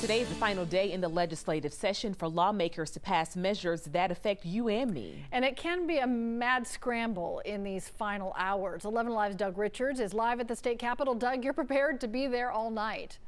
Today is the final day in the legislative session for lawmakers to pass measures that affect you and me. And it can be a mad scramble in these final hours. 11 Alive's Doug Richards is live at the state capitol. Doug, you're prepared to be there all night.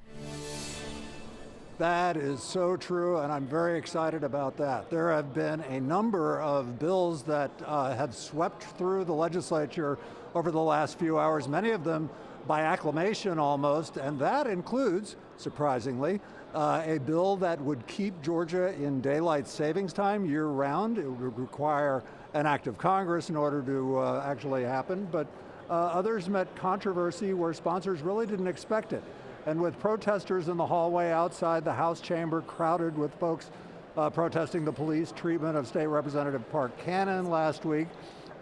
That is so true, and I'm very excited about that. There have been a number of bills that have swept through the legislature over the last few hours, many of them by acclamation almost, and that includes, surprisingly, a bill that would keep Georgia in daylight savings time year-round. It would require an act of Congress in order to actually happen, but others met controversy where sponsors really didn't expect it. And with protesters in the hallway outside the House chamber crowded with folks protesting the police treatment of State Representative Park Cannon last week,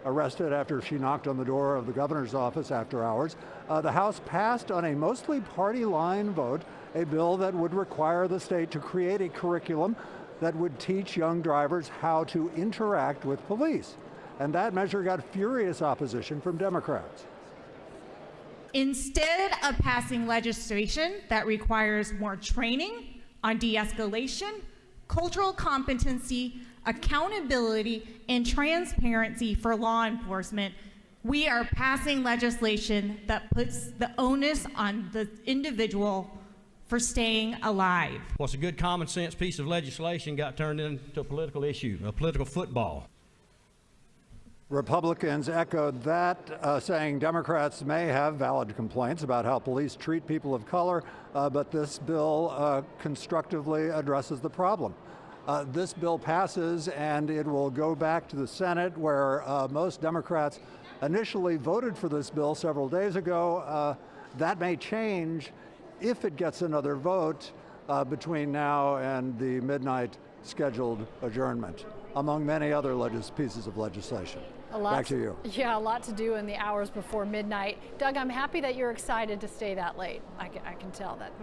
arrested after she knocked on the door of the governor's office after hours, the House passed on a mostly party line vote a bill that would require the state to create a curriculum that would teach young drivers how to interact with police. And that measure got furious opposition from Democrats. Instead of passing legislation that requires more training on de-escalation, cultural competency, accountability, and transparency for law enforcement, we are passing legislation that puts the onus on the individual for staying alive. What's a good common sense piece of legislation got turned into a political issue, a political football. Republicans echoed that, saying Democrats may have valid complaints about how police treat people of color, but this bill constructively addresses the problem. This bill passes and it will go back to the Senate, where most Democrats initially voted for this bill several days ago. That may change if it gets another vote between now and the midnight scheduled adjournment, among many other pieces of legislation. Back to you. Yeah, a lot to do in the hours before midnight. Doug, I'm happy that you're excited to stay that late. I can tell that.